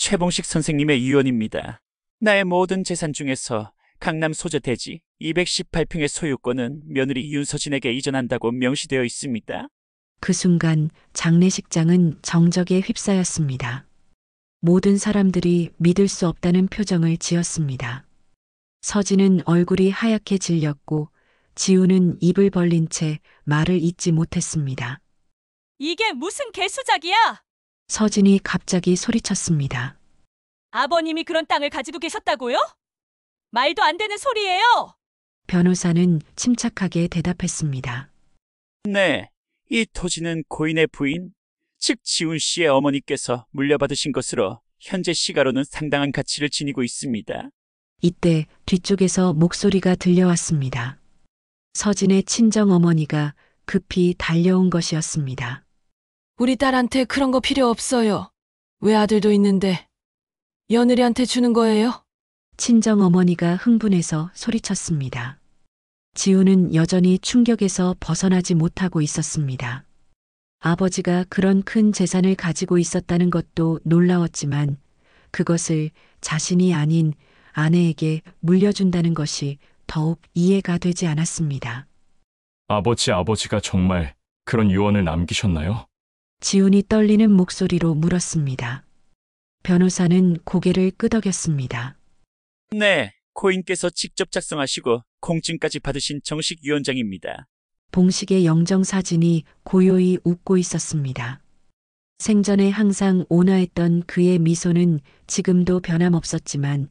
최봉식 선생님의 유언입니다. 나의 모든 재산 중에서 강남 소재 대지 218평의 소유권은 며느리 윤서진에게 이전한다고 명시되어 있습니다. 그 순간 장례식장은 정적에 휩싸였습니다. 모든 사람들이 믿을 수 없다는 표정을 지었습니다. 서진은 얼굴이 하얗게 질렸고 지우는 입을 벌린 채 말을 잇지 못했습니다. 이게 무슨 개수작이야? 서진이 갑자기 소리쳤습니다. 아버님이 그런 땅을 가지고 계셨다고요? 말도 안 되는 소리예요. 변호사는 침착하게 대답했습니다. 네, 이 토지는 고인의 부인, 즉 지훈 씨의 어머니께서 물려받으신 것으로 현재 시가로는 상당한 가치를 지니고 있습니다. 이때 뒤쪽에서 목소리가 들려왔습니다. 서진의 친정어머니가 급히 달려온 것이었습니다. 우리 딸한테 그런 거 필요 없어요. 왜 아들도 있는데 며느리한테 주는 거예요? 친정어머니가 흥분해서 소리쳤습니다. 지우는 여전히 충격에서 벗어나지 못하고 있었습니다. 아버지가 그런 큰 재산을 가지고 있었다는 것도 놀라웠지만 그것을 자신이 아닌 아내에게 물려준다는 것이 더욱 이해가 되지 않았습니다. 아버지가 정말 그런 유언을 남기셨나요? 지훈이 떨리는 목소리로 물었습니다. 변호사는 고개를 끄덕였습니다. 네, 고인께서 직접 작성하시고 공증까지 받으신 정식 유언장입니다. 봉식의 영정사진이 고요히 웃고 있었습니다. 생전에 항상 온화했던 그의 미소는 지금도 변함없었지만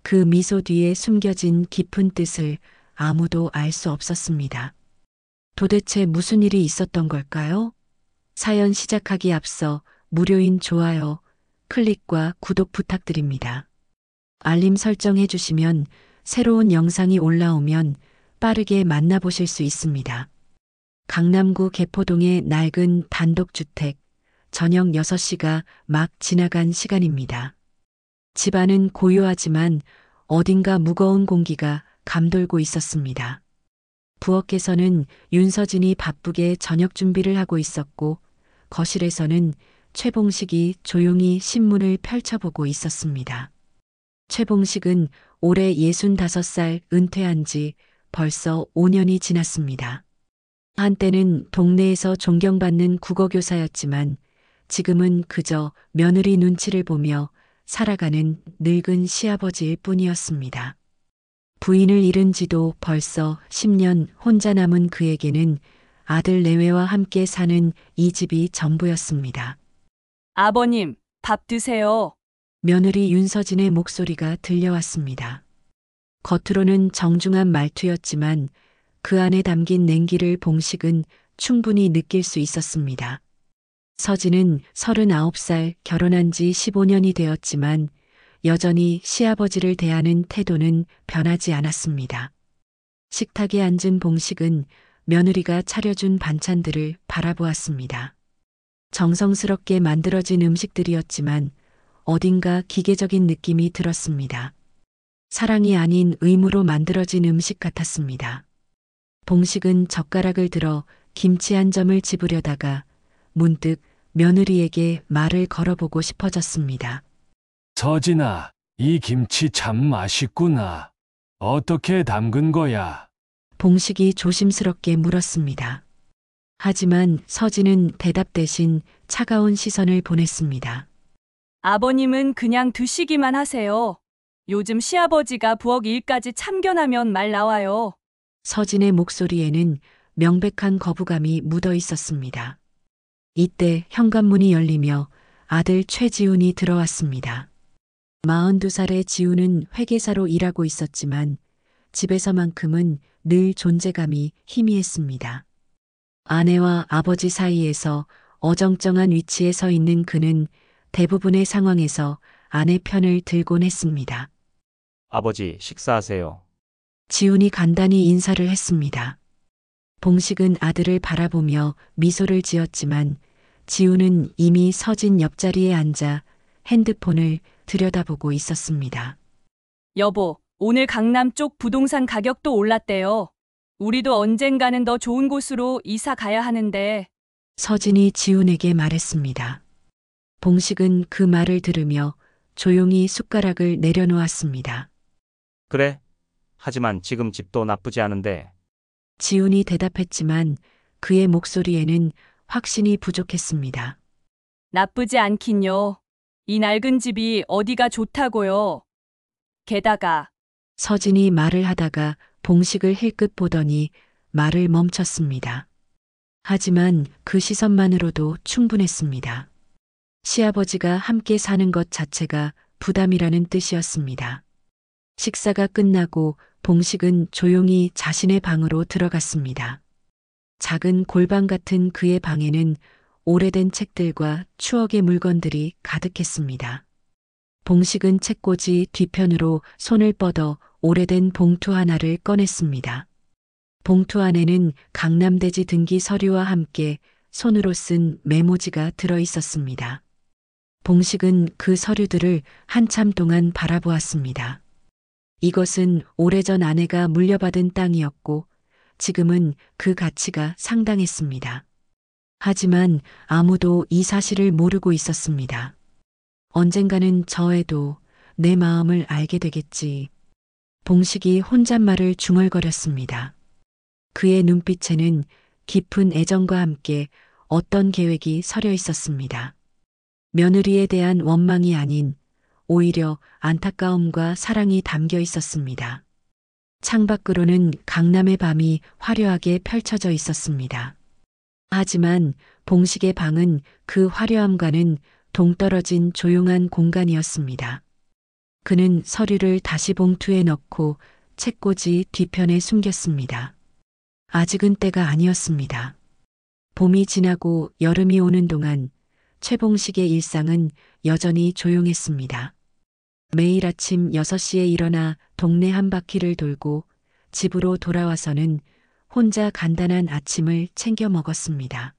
그 미소 뒤에 숨겨진 깊은 뜻을 아무도 알 수 없었습니다. 도대체 무슨 일이 있었던 걸까요? 사연 시작하기 앞서 무료인 좋아요, 클릭과 구독 부탁드립니다. 알림 설정해 주시면 새로운 영상이 올라오면 빠르게 만나보실 수 있습니다. 강남구 개포동의 낡은 단독주택, 저녁 6시가 막 지나간 시간입니다. 집안은 고요하지만 어딘가 무거운 공기가 감돌고 있었습니다. 부엌에서는 윤서진이 바쁘게 저녁 준비를 하고 있었고 거실에서는 최봉식이 조용히 신문을 펼쳐보고 있었습니다. 최봉식은 올해 65살 은퇴한 지 벌써 5년이 지났습니다. 한때는 동네에서 존경받는 국어교사였지만 지금은 그저 며느리 눈치를 보며 살아가는 늙은 시아버지일 뿐이었습니다. 부인을 잃은 지도 벌써 10년 혼자 남은 그에게는 아들 내외와 함께 사는 이 집이 전부였습니다. 아버님, 밥 드세요. 며느리 윤서진의 목소리가 들려왔습니다. 겉으로는 정중한 말투였지만 그 안에 담긴 냉기를 봉식은 충분히 느낄 수 있었습니다. 서진은 39살 결혼한 지 15년이 되었지만 여전히 시아버지를 대하는 태도는 변하지 않았습니다. 식탁에 앉은 봉식은 며느리가 차려준 반찬들을 바라보았습니다. 정성스럽게 만들어진 음식들이었지만 어딘가 기계적인 느낌이 들었습니다. 사랑이 아닌 의무로 만들어진 음식 같았습니다. 봉식은 젓가락을 들어 김치 한 점을 집으려다가 문득 며느리에게 말을 걸어보고 싶어졌습니다. 서진아, 이 김치 참 맛있구나. 어떻게 담근 거야? 봉식이 조심스럽게 물었습니다. 하지만 서진은 대답 대신 차가운 시선을 보냈습니다. 아버님은 그냥 드시기만 하세요. 요즘 시아버지가 부엌 일까지 참견하면 말 나와요. 서진의 목소리에는 명백한 거부감이 묻어 있었습니다. 이때 현관문이 열리며 아들 최지훈이 들어왔습니다. 42살의 지훈은 회계사로 일하고 있었지만 집에서만큼은 늘 존재감이 희미했습니다. 아내와 아버지 사이에서 어정쩡한 위치에 서 있는 그는 대부분의 상황에서 아내 편을 들곤 했습니다. 아버지, 식사하세요. 지훈이 간단히 인사를 했습니다. 봉식은 아들을 바라보며 미소를 지었지만 지훈은 이미 서진 옆자리에 앉아 핸드폰을 들여다보고 있었습니다. 여보, 오늘 강남 쪽 부동산 가격도 올랐대요. 우리도 언젠가는 더 좋은 곳으로 이사 가야 하는데. 서진이 지훈에게 말했습니다. 봉식은 그 말을 들으며 조용히 숟가락을 내려놓았습니다. 그래? 하지만 지금 집도 나쁘지 않은데. 지훈이 대답했지만 그의 목소리에는 확신이 부족했습니다. 나쁘지 않긴요. 이 낡은 집이 어디가 좋다고요. 게다가 서진이 말을 하다가 봉식을 힐끗 보더니 말을 멈췄습니다. 하지만 그 시선만으로도 충분했습니다. 시아버지가 함께 사는 것 자체가 부담이라는 뜻이었습니다. 식사가 끝나고 봉식은 조용히 자신의 방으로 들어갔습니다. 작은 골방 같은 그의 방에는 오래된 책들과 추억의 물건들이 가득했습니다. 봉식은 책꽂이 뒤편으로 손을 뻗어 오래된 봉투 하나를 꺼냈습니다. 봉투 안에는 강남대지 등기 서류와 함께 손으로 쓴 메모지가 들어 있었습니다. 봉식은 그 서류들을 한참 동안 바라보았습니다. 이것은 오래전 아내가 물려받은 땅이었고 지금은 그 가치가 상당했습니다. 하지만 아무도 이 사실을 모르고 있었습니다. 언젠가는 저 애도 내 마음을 알게 되겠지. 봉식이 혼잣말을 중얼거렸습니다. 그의 눈빛에는 깊은 애정과 함께 어떤 계획이 서려 있었습니다. 며느리에 대한 원망이 아닌 오히려 안타까움과 사랑이 담겨 있었습니다. 창밖으로는 강남의 밤이 화려하게 펼쳐져 있었습니다. 하지만 봉식의 방은 그 화려함과는 동떨어진 조용한 공간이었습니다. 그는 서류를 다시 봉투에 넣고 책꽂이 뒤편에 숨겼습니다. 아직은 때가 아니었습니다. 봄이 지나고 여름이 오는 동안 최봉식의 일상은 여전히 조용했습니다. 매일 아침 6시에 일어나 동네 한 바퀴를 돌고 집으로 돌아와서는 혼자 간단한 아침을 챙겨 먹었습니다.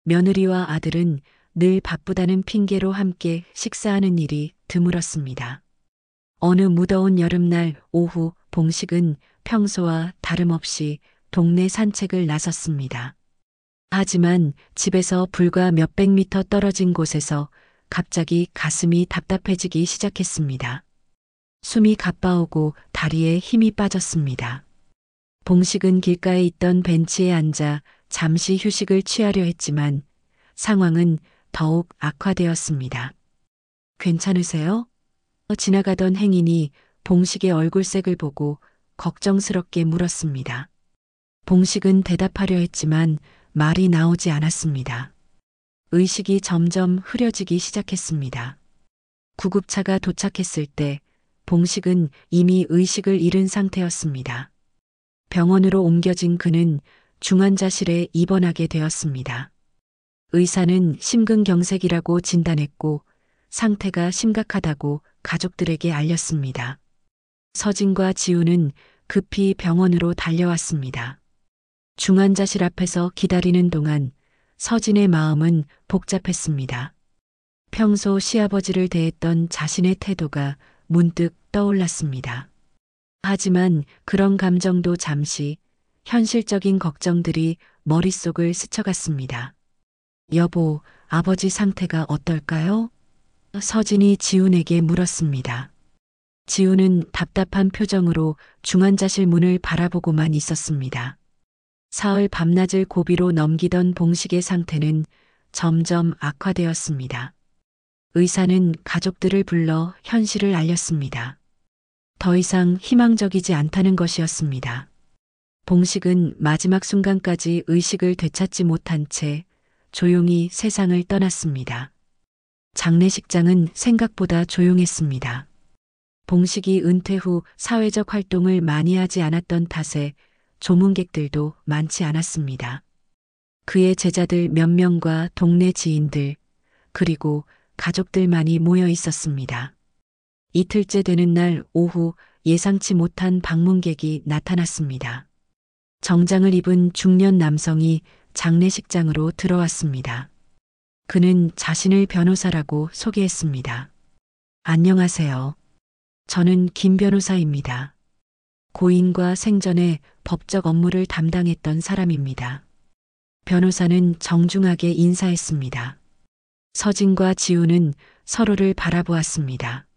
며느리와 아들은 늘 바쁘다는 핑계로 함께 식사하는 일이 드물었습니다. 어느 무더운 여름날 오후 봉식은 평소와 다름없이 동네 산책을 나섰습니다. 하지만 집에서 불과 몇백 미터 떨어진 곳에서 갑자기 가슴이 답답해지기 시작했습니다. 숨이 가빠오고 다리에 힘이 빠졌습니다. 봉식은 길가에 있던 벤치에 앉아 잠시 휴식을 취하려 했지만 상황은 더욱 악화되었습니다. 괜찮으세요? 지나가던 행인이 봉식의 얼굴색을 보고 걱정스럽게 물었습니다. 봉식은 대답하려 했지만 말이 나오지 않았습니다. 의식이 점점 흐려지기 시작했습니다. 구급차가 도착했을 때 봉식은 이미 의식을 잃은 상태였습니다. 병원으로 옮겨진 그는 중환자실에 입원하게 되었습니다. 의사는 심근경색이라고 진단했고 상태가 심각하다고 가족들에게 알렸습니다. 서진과 지우는 급히 병원으로 달려왔습니다. 중환자실 앞에서 기다리는 동안 서진의 마음은 복잡했습니다. 평소 시아버지를 대했던 자신의 태도가 문득 떠올랐습니다. 하지만 그런 감정도 잠시 현실적인 걱정들이 머릿속을 스쳐갔습니다. 여보, 아버지 상태가 어떨까요? 서진이 지훈에게 물었습니다. 지훈은 답답한 표정으로 중환자실 문을 바라보고만 있었습니다. 사흘 밤낮을 고비로 넘기던 봉식의 상태는 점점 악화되었습니다. 의사는 가족들을 불러 현실을 알렸습니다. 더 이상 희망적이지 않다는 것이었습니다. 봉식은 마지막 순간까지 의식을 되찾지 못한 채 조용히 세상을 떠났습니다. 장례식장은 생각보다 조용했습니다. 봉식이 은퇴 후 사회적 활동을 많이 하지 않았던 탓에 조문객들도 많지 않았습니다. 그의 제자들 몇 명과 동네 지인들, 그리고 가족들만이 모여 있었습니다. 이틀째 되는 날 오후 예상치 못한 방문객이 나타났습니다. 정장을 입은 중년 남성이 장례식장으로 들어왔습니다. 그는 자신을 변호사라고 소개했습니다. 안녕하세요. 저는 김 변호사입니다. 고인과 생전에 법적 업무를 담당했던 사람입니다. 변호사는 정중하게 인사했습니다. 서진과 지우는 서로를 바라보았습니다.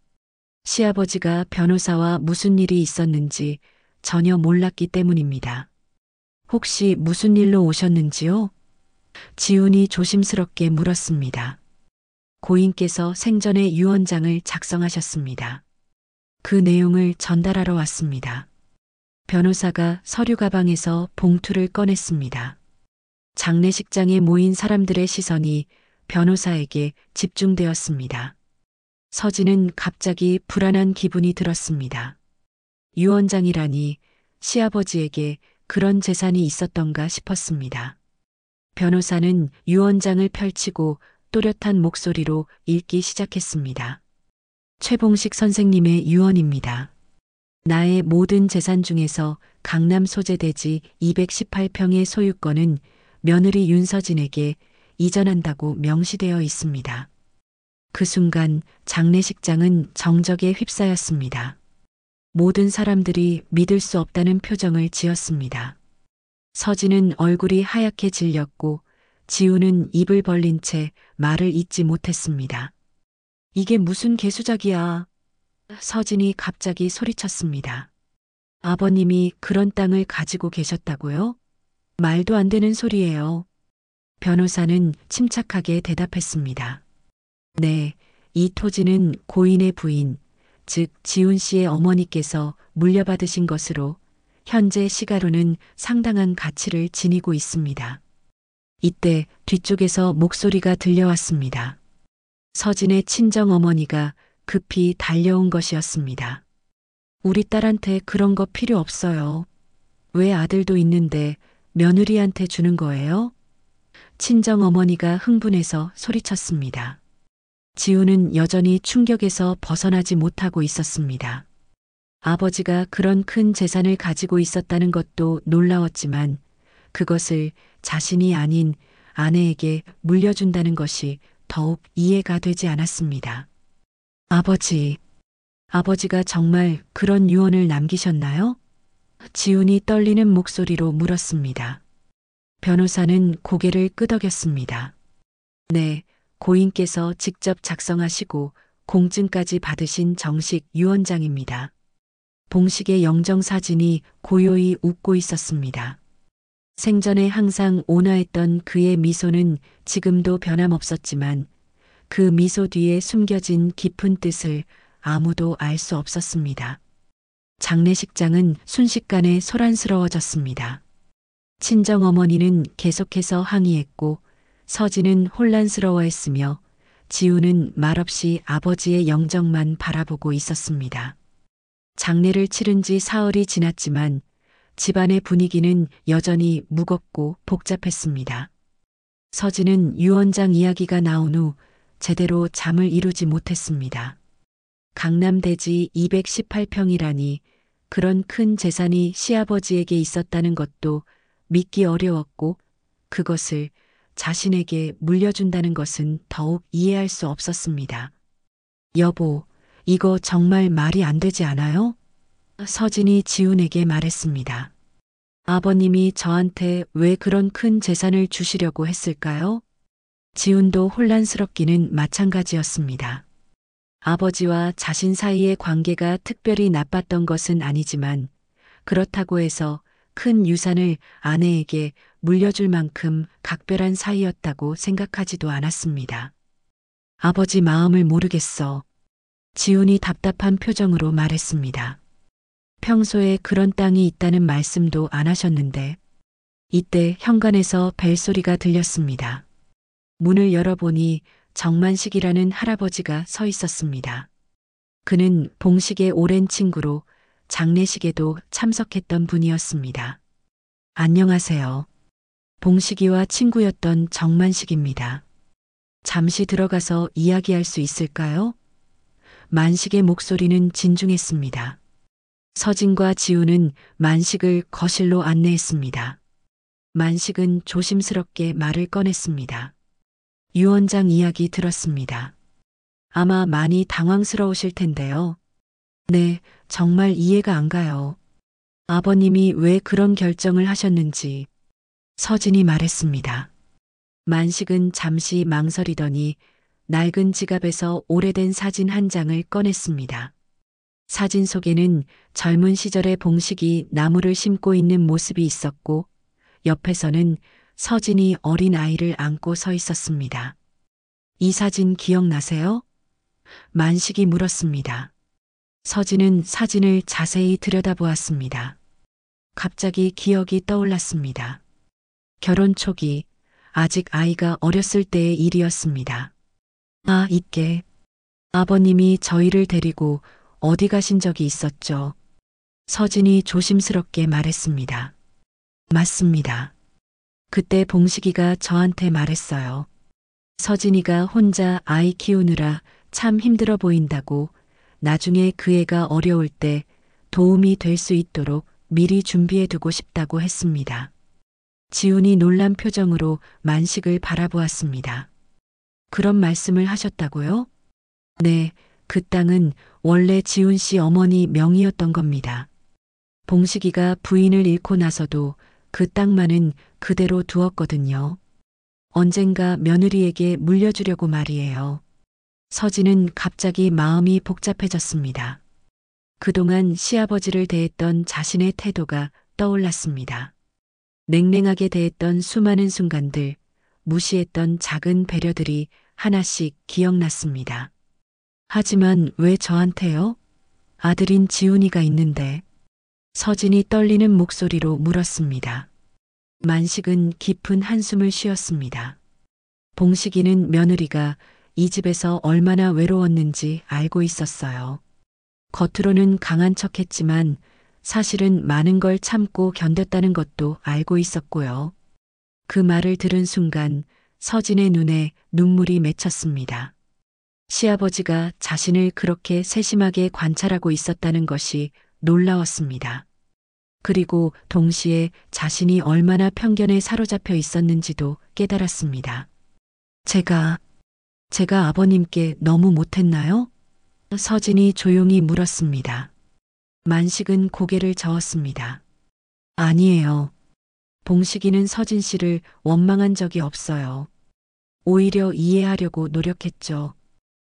시아버지가 변호사와 무슨 일이 있었는지 전혀 몰랐기 때문입니다. 혹시 무슨 일로 오셨는지요? 지훈이 조심스럽게 물었습니다. 고인께서 생전에 유언장을 작성하셨습니다. 그 내용을 전달하러 왔습니다. 변호사가 서류 가방에서 봉투를 꺼냈습니다. 장례식장에 모인 사람들의 시선이 변호사에게 집중되었습니다. 서진은 갑자기 불안한 기분이 들었습니다. 유언장이라니 시아버지에게 그런 재산이 있었던가 싶었습니다. 변호사는 유언장을 펼치고 또렷한 목소리로 읽기 시작했습니다. 최봉식 선생님의 유언입니다. 나의 모든 재산 중에서 강남 소재대지 218평의 소유권은 며느리 윤서진에게 이전한다고 명시되어 있습니다. 그 순간 장례식장은 정적에 휩싸였습니다. 모든 사람들이 믿을 수 없다는 표정을 지었습니다. 서진은 얼굴이 하얗게 질렸고 지우는 입을 벌린 채 말을 잇지 못했습니다. 이게 무슨 개수작이야. 서진이 갑자기 소리쳤습니다. 아버님이 그런 땅을 가지고 계셨다고요? 말도 안 되는 소리예요. 변호사는 침착하게 대답했습니다. 네, 이 토지는 고인의 부인, 즉 지훈 씨의 어머니께서 물려받으신 것으로 현재 시가로는 상당한 가치를 지니고 있습니다. 이때 뒤쪽에서 목소리가 들려왔습니다. 서진의 친정 어머니가 급히 달려온 것이었습니다. 우리 딸한테 그런 거 필요 없어요. 왜 아들도 있는데 며느리한테 주는 거예요? 친정 어머니가 흥분해서 소리쳤습니다. 지우는 여전히 충격에서 벗어나지 못하고 있었습니다. 아버지가 그런 큰 재산을 가지고 있었다는 것도 놀라웠지만 그것을 자신이 아닌 아내에게 물려준다는 것이 더욱 이해가 되지 않았습니다. 아버지가 정말 그런 유언을 남기셨나요? 지훈이 떨리는 목소리로 물었습니다. 변호사는 고개를 끄덕였습니다. 네, 고인께서 직접 작성하시고 공증까지 받으신 정식 유언장입니다. 봉식의 영정사진이 고요히 웃고 있었습니다. 생전에 항상 온화했던 그의 미소는 지금도 변함없었지만 그 미소 뒤에 숨겨진 깊은 뜻을 아무도 알 수 없었습니다. 장례식장은 순식간에 소란스러워졌습니다. 친정어머니는 계속해서 항의했고 서진은 혼란스러워했으며 지우는 말없이 아버지의 영정만 바라보고 있었습니다. 장례를 치른 지 사흘이 지났지만 집안의 분위기는 여전히 무겁고 복잡했습니다. 서진은 유언장 이야기가 나온 후 제대로 잠을 이루지 못했습니다. 강남 대지 218평이라니 그런 큰 재산이 시아버지에게 있었다는 것도 믿기 어려웠고 그것을 자신에게 물려준다는 것은 더욱 이해할 수 없었습니다. 여보, 이거 정말 말이 안 되지 않아요? 서진이 지훈에게 말했습니다. 아버님이 저한테 왜 그런 큰 재산을 주시려고 했을까요? 지훈도 혼란스럽기는 마찬가지였습니다. 아버지와 자신 사이의 관계가 특별히 나빴던 것은 아니지만 그렇다고 해서 큰 유산을 아내에게 물려줄 만큼 각별한 사이였다고 생각하지도 않았습니다. 아버지 마음을 모르겠어. 지훈이 답답한 표정으로 말했습니다. 평소에 그런 땅이 있다는 말씀도 안 하셨는데 이때 현관에서 벨소리가 들렸습니다. 문을 열어보니 정만식이라는 할아버지가 서 있었습니다. 그는 봉식의 오랜 친구로 장례식에도 참석했던 분이었습니다. 안녕하세요. 봉식이와 친구였던 정만식입니다. 잠시 들어가서 이야기할 수 있을까요? 만식의 목소리는 진중했습니다. 서진과 지우는 만식을 거실로 안내했습니다. 만식은 조심스럽게 말을 꺼냈습니다. 유언장 이야기 들었습니다. 아마 많이 당황스러우실 텐데요. 네, 정말 이해가 안 가요. 아버님이 왜 그런 결정을 하셨는지 서진이 말했습니다. 만식은 잠시 망설이더니 낡은 지갑에서 오래된 사진 한 장을 꺼냈습니다. 사진 속에는 젊은 시절의 봉식이 나무를 심고 있는 모습이 있었고 옆에서는 서진이 어린 아이를 안고 서 있었습니다. 이 사진 기억나세요? 만식이 물었습니다. 서진은 사진을 자세히 들여다보았습니다. 갑자기 기억이 떠올랐습니다. 결혼 초기, 아직 아이가 어렸을 때의 일이었습니다. 아, 있게. 아버님이 저희를 데리고 어디 가신 적이 있었죠? 서진이 조심스럽게 말했습니다. 맞습니다. 그때 봉식이가 저한테 말했어요. 서진이가 혼자 아이 키우느라 참 힘들어 보인다고 나중에 그 애가 어려울 때 도움이 될 수 있도록 미리 준비해 두고 싶다고 했습니다. 지훈이 놀란 표정으로 만식을 바라보았습니다. 그런 말씀을 하셨다고요? 네, 그 땅은 원래 지훈 씨 어머니 명의였던 겁니다. 봉식이가 부인을 잃고 나서도 그 땅만은 그대로 두었거든요. 언젠가 며느리에게 물려주려고 말이에요. 서진은 갑자기 마음이 복잡해졌습니다. 그동안 시아버지를 대했던 자신의 태도가 떠올랐습니다. 냉랭하게 대했던 수많은 순간들, 무시했던 작은 배려들이 하나씩 기억났습니다. 하지만 왜 저한테요? 아들인 지훈이가 있는데. 서진이 떨리는 목소리로 물었습니다. 만식은 깊은 한숨을 쉬었습니다. 봉식이는 며느리가 이 집에서 얼마나 외로웠는지 알고 있었어요. 겉으로는 강한 척했지만 사실은 많은 걸 참고 견뎠다는 것도 알고 있었고요. 그 말을 들은 순간 서진의 눈에 눈물이 맺혔습니다. 시아버지가 자신을 그렇게 세심하게 관찰하고 있었다는 것이 놀라웠습니다. 그리고 동시에 자신이 얼마나 편견에 사로잡혀 있었는지도 깨달았습니다. 제가 아버님께 너무 못했나요? 서진이 조용히 물었습니다. 만식은 고개를 저었습니다. 아니에요. 봉식이는 서진 씨를 원망한 적이 없어요. 오히려 이해하려고 노력했죠.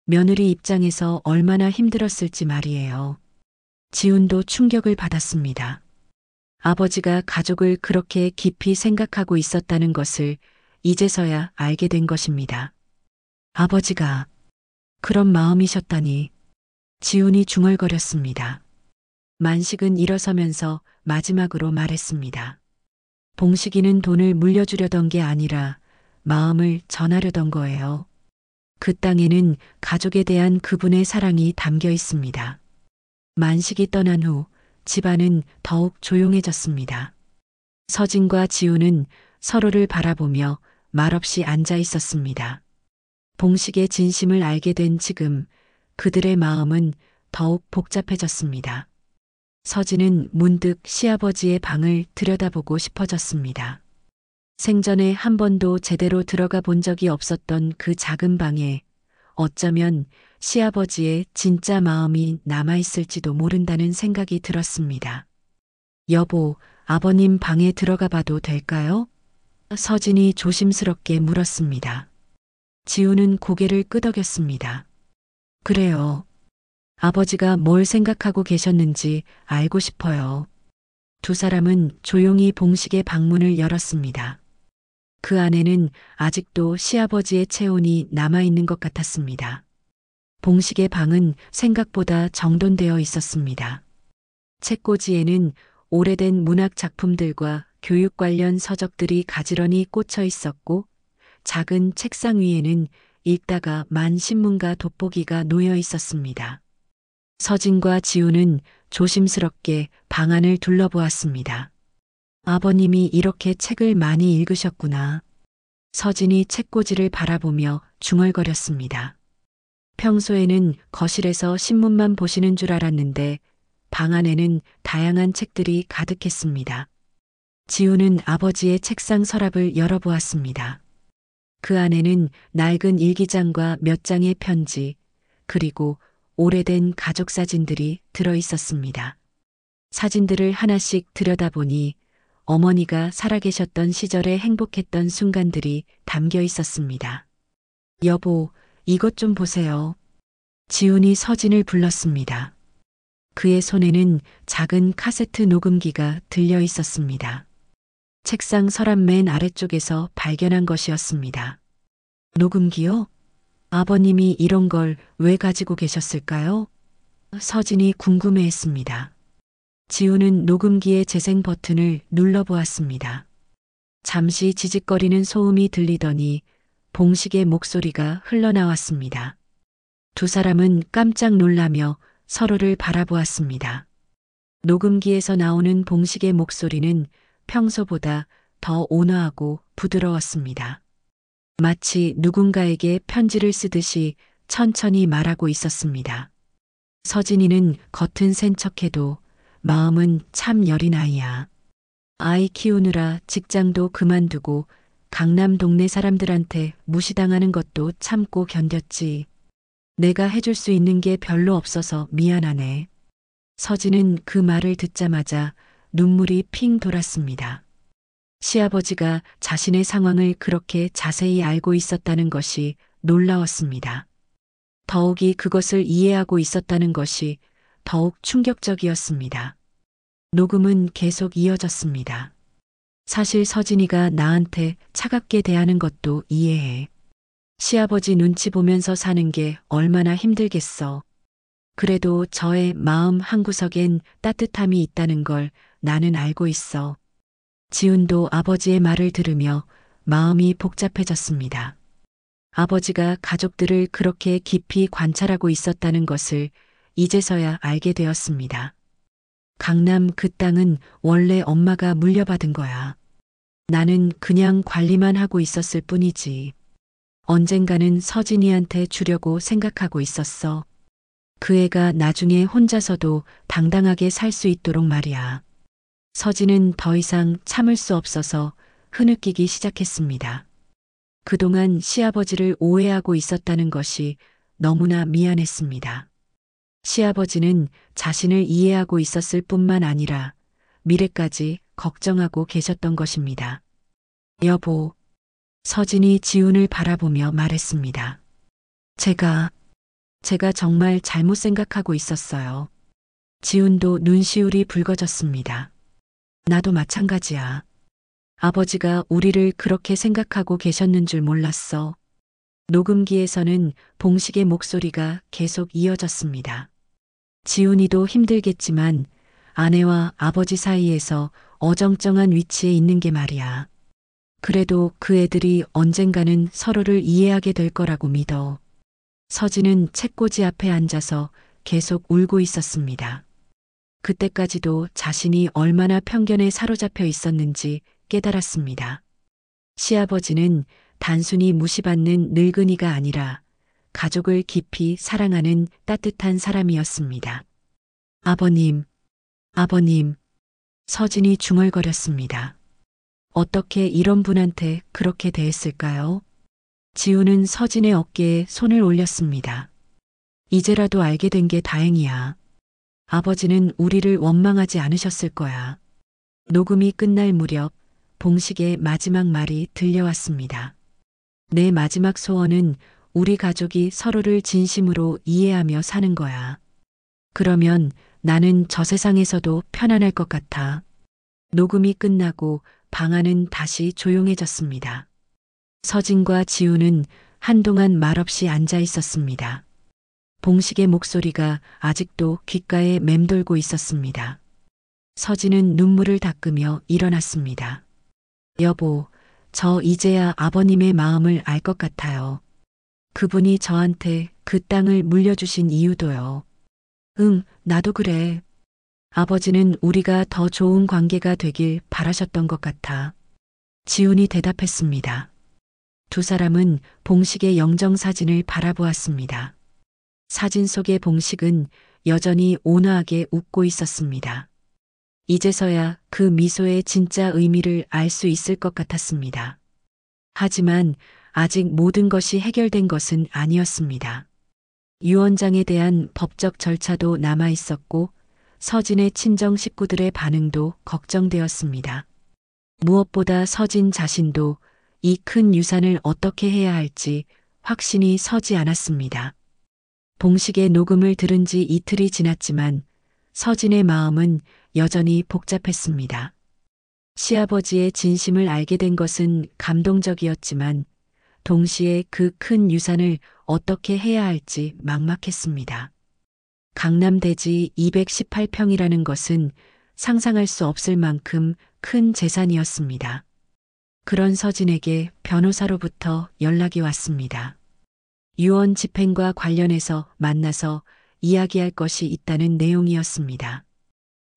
며느리 입장에서 얼마나 힘들었을지 말이에요. 지훈도 충격을 받았습니다. 아버지가 가족을 그렇게 깊이 생각하고 있었다는 것을 이제서야 알게 된 것입니다. 아버지가 그런 마음이셨다니. 지훈이 중얼거렸습니다. 만식은 일어서면서 마지막으로 말했습니다. 봉식이는 돈을 물려주려던 게 아니라 마음을 전하려던 거예요. 그 땅에는 가족에 대한 그분의 사랑이 담겨 있습니다. 만식이 떠난 후 집안은 더욱 조용해졌습니다. 서진과 지훈은 서로를 바라보며 말없이 앉아 있었습니다. 봉식의 진심을 알게 된 지금 그들의 마음은 더욱 복잡해졌습니다. 서진은 문득 시아버지의 방을 들여다보고 싶어졌습니다. 생전에 한 번도 제대로 들어가 본 적이 없었던 그 작은 방에 어쩌면 시아버지의 진짜 마음이 남아있을지도 모른다는 생각이 들었습니다. 여보, 아버님 방에 들어가 봐도 될까요? 서진이 조심스럽게 물었습니다. 지훈은 고개를 끄덕였습니다. 그래요. 아버지가 뭘 생각하고 계셨는지 알고 싶어요. 두 사람은 조용히 봉식의 방문을 열었습니다. 그 안에는 아직도 시아버지의 체온이 남아있는 것 같았습니다. 봉식의 방은 생각보다 정돈되어 있었습니다. 책꽂이에는 오래된 문학 작품들과 교육 관련 서적들이 가지런히 꽂혀 있었고 작은 책상 위에는 읽다가 만 신문과 돋보기가 놓여 있었습니다. 서진과 지훈은 조심스럽게 방 안을 둘러보았습니다. 아버님이 이렇게 책을 많이 읽으셨구나. 서진이 책꽂이를 바라보며 중얼거렸습니다. 평소에는 거실에서 신문만 보시는 줄 알았는데 방 안에는 다양한 책들이 가득했습니다. 지훈은 아버지의 책상 서랍을 열어보았습니다. 그 안에는 낡은 일기장과 몇 장의 편지, 그리고 오래된 가족 사진들이 들어 있었습니다. 사진들을 하나씩 들여다보니 어머니가 살아계셨던 시절에 행복했던 순간들이 담겨 있었습니다. 여보, 이것 좀 보세요. 지훈이 서진을 불렀습니다. 그의 손에는 작은 카세트 녹음기가 들려 있었습니다. 책상 서랍 맨 아래쪽에서 발견한 것이었습니다. 녹음기요? 아버님이 이런 걸 왜 가지고 계셨을까요? 서진이 궁금해했습니다. 지훈은 녹음기의 재생 버튼을 눌러보았습니다. 잠시 지직거리는 소음이 들리더니 봉식의 목소리가 흘러나왔습니다. 두 사람은 깜짝 놀라며 서로를 바라보았습니다. 녹음기에서 나오는 봉식의 목소리는 평소보다 더 온화하고 부드러웠습니다. 마치 누군가에게 편지를 쓰듯이 천천히 말하고 있었습니다. 서진이는 겉은 센 척해도 마음은 참 여린 아이야. 아이 키우느라 직장도 그만두고 강남 동네 사람들한테 무시당하는 것도 참고 견뎠지. 내가 해줄 수 있는 게 별로 없어서 미안하네. 서진은 그 말을 듣자마자 눈물이 핑 돌았습니다. 시아버지가 자신의 상황을 그렇게 자세히 알고 있었다는 것이 놀라웠습니다. 더욱이 그것을 이해하고 있었다는 것이 더욱 충격적이었습니다. 녹음은 계속 이어졌습니다. 사실 서진이가 나한테 차갑게 대하는 것도 이해해. 시아버지 눈치 보면서 사는 게 얼마나 힘들겠어. 그래도 저의 마음 한구석엔 따뜻함이 있다는 걸 나는 알고 있어. 지훈도 아버지의 말을 들으며 마음이 복잡해졌습니다. 아버지가 가족들을 그렇게 깊이 관찰하고 있었다는 것을 이제서야 알게 되었습니다. 강남 그 땅은 원래 엄마가 물려받은 거야. 나는 그냥 관리만 하고 있었을 뿐이지. 언젠가는 서진이한테 주려고 생각하고 있었어. 그 애가 나중에 혼자서도 당당하게 살 수 있도록 말이야. 서진은 더 이상 참을 수 없어서 흐느끼기 시작했습니다. 그동안 시아버지를 오해하고 있었다는 것이 너무나 미안했습니다. 시아버지는 자신을 이해하고 있었을 뿐만 아니라 미래까지 걱정하고 계셨던 것입니다. 여보, 서진이 지훈을 바라보며 말했습니다. 제가 정말 잘못 생각하고 있었어요. 지훈도 눈시울이 붉어졌습니다. 나도 마찬가지야. 아버지가 우리를 그렇게 생각하고 계셨는 줄 몰랐어. 녹음기에서는 봉식의 목소리가 계속 이어졌습니다. 지훈이도 힘들겠지만 아내와 아버지 사이에서 어정쩡한 위치에 있는 게 말이야. 그래도 그 애들이 언젠가는 서로를 이해하게 될 거라고 믿어. 서진은 책꽂이 앞에 앉아서 계속 울고 있었습니다. 그때까지도 자신이 얼마나 편견에 사로잡혀 있었는지 깨달았습니다. 시아버지는 단순히 무시받는 늙은이가 아니라 가족을 깊이 사랑하는 따뜻한 사람이었습니다. 아버님. 서진이 중얼거렸습니다. 어떻게 이런 분한테 그렇게 대했을까요? 지훈은 서진의 어깨에 손을 올렸습니다. 이제라도 알게 된 게 다행이야. 아버지는 우리를 원망하지 않으셨을 거야. 녹음이 끝날 무렵 봉식의 마지막 말이 들려왔습니다. 내 마지막 소원은 우리 가족이 서로를 진심으로 이해하며 사는 거야. 그러면 나는 저 세상에서도 편안할 것 같아. 녹음이 끝나고 방 안은 다시 조용해졌습니다. 서진과 지훈은 한동안 말없이 앉아 있었습니다. 봉식의 목소리가 아직도 귓가에 맴돌고 있었습니다. 서진은 눈물을 닦으며 일어났습니다. 여보, 저 이제야 아버님의 마음을 알 것 같아요. 그분이 저한테 그 땅을 물려주신 이유도요. 응, 나도 그래. 아버지는 우리가 더 좋은 관계가 되길 바라셨던 것 같아. 지훈이 대답했습니다. 두 사람은 봉식의 영정사진을 바라보았습니다. 사진 속의 봉식은 여전히 온화하게 웃고 있었습니다. 이제서야 그 미소의 진짜 의미를 알 수 있을 것 같았습니다. 하지만 아직 모든 것이 해결된 것은 아니었습니다. 유언장에 대한 법적 절차도 남아 있었고 서진의 친정 식구들의 반응도 걱정되었습니다. 무엇보다 서진 자신도 이 큰 유산을 어떻게 해야 할지 확신이 서지 않았습니다. 봉식의 녹음을 들은 지 이틀이 지났지만 서진의 마음은 여전히 복잡했습니다. 시아버지의 진심을 알게 된 것은 감동적이었지만 동시에 그 큰 유산을 어떻게 해야 할지 막막했습니다. 강남 대지 218평이라는 것은 상상할 수 없을 만큼 큰 재산이었습니다. 그런 서진에게 변호사로부터 연락이 왔습니다. 유언 집행과 관련해서 만나서 이야기할 것이 있다는 내용이었습니다.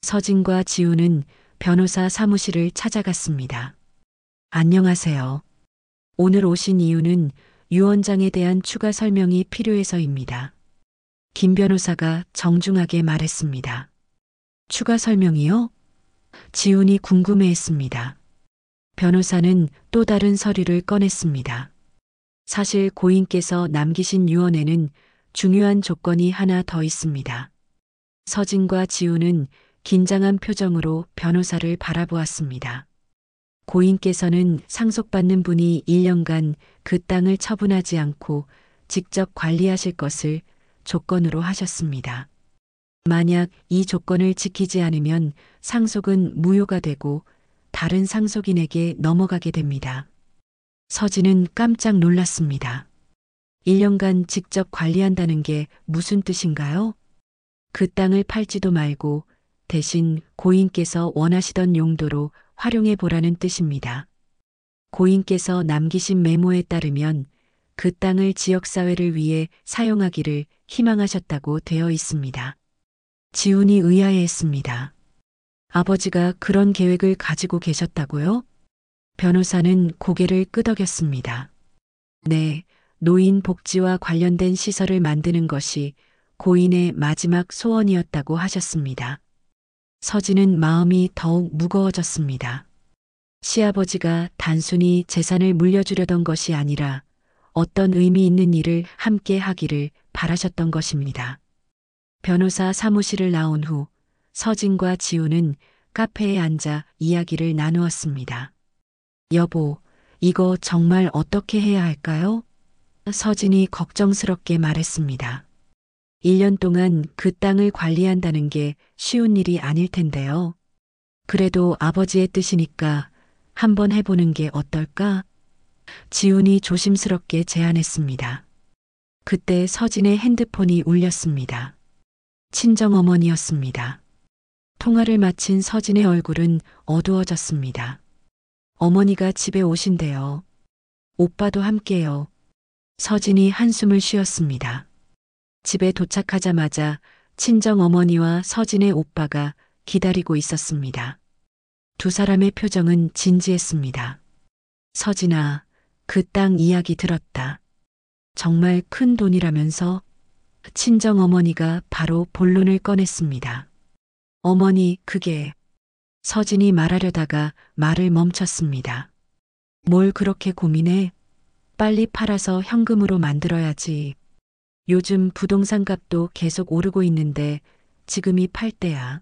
서진과 지우는 변호사 사무실을 찾아갔습니다. 안녕하세요. 오늘 오신 이유는 유언장에 대한 추가 설명이 필요해서입니다. 김 변호사가 정중하게 말했습니다. 추가 설명이요? 지훈이 궁금해했습니다. 변호사는 또 다른 서류를 꺼냈습니다. 사실 고인께서 남기신 유언에는 중요한 조건이 하나 더 있습니다. 서진과 지훈은 긴장한 표정으로 변호사를 바라보았습니다. 고인께서는 상속받는 분이 1년간 그 땅을 처분하지 않고 직접 관리하실 것을 조건으로 하셨습니다. 만약 이 조건을 지키지 않으면 상속은 무효가 되고 다른 상속인에게 넘어가게 됩니다. 서진은 깜짝 놀랐습니다. 1년간 직접 관리한다는 게 무슨 뜻인가요? 그 땅을 팔지도 말고 대신 고인께서 원하시던 용도로 활용해 보라는 뜻입니다. 고인께서 남기신 메모에 따르면 그 땅을 지역사회를 위해 사용하기를 희망하셨다고 되어 있습니다. 지훈이 의아해했습니다. 아버지가 그런 계획을 가지고 계셨다고요? 변호사는 고개를 끄덕였습니다. 네, 노인 복지와 관련된 시설을 만드는 것이 고인의 마지막 소원이었다고 하셨습니다. 서진은 마음이 더욱 무거워졌습니다. 시아버지가 단순히 재산을 물려주려던 것이 아니라 어떤 의미 있는 일을 함께 하기를 바라셨던 것입니다. 변호사 사무실을 나온 후 서진과 지우는 카페에 앉아 이야기를 나누었습니다. 여보, 이거 정말 어떻게 해야 할까요? 서진이 걱정스럽게 말했습니다. 1년 동안 그 땅을 관리한다는 게 쉬운 일이 아닐 텐데요. 그래도 아버지의 뜻이니까 한번 해보는 게 어떨까? 지훈이 조심스럽게 제안했습니다. 그때 서진의 핸드폰이 울렸습니다. 친정어머니였습니다. 통화를 마친 서진의 얼굴은 어두워졌습니다. 어머니가 집에 오신대요. 오빠도 함께요. 서진이 한숨을 쉬었습니다. 집에 도착하자마자 친정어머니와 서진의 오빠가 기다리고 있었습니다. 두 사람의 표정은 진지했습니다. 서진아, 그 땅 이야기 들었다. 정말 큰 돈이라면서? 친정어머니가 바로 본론을 꺼냈습니다. 어머니, 그게... 서진이 말하려다가 말을 멈췄습니다. 뭘 그렇게 고민해? 빨리 팔아서 현금으로 만들어야지. 요즘 부동산 값도 계속 오르고 있는데 지금이 팔 때야.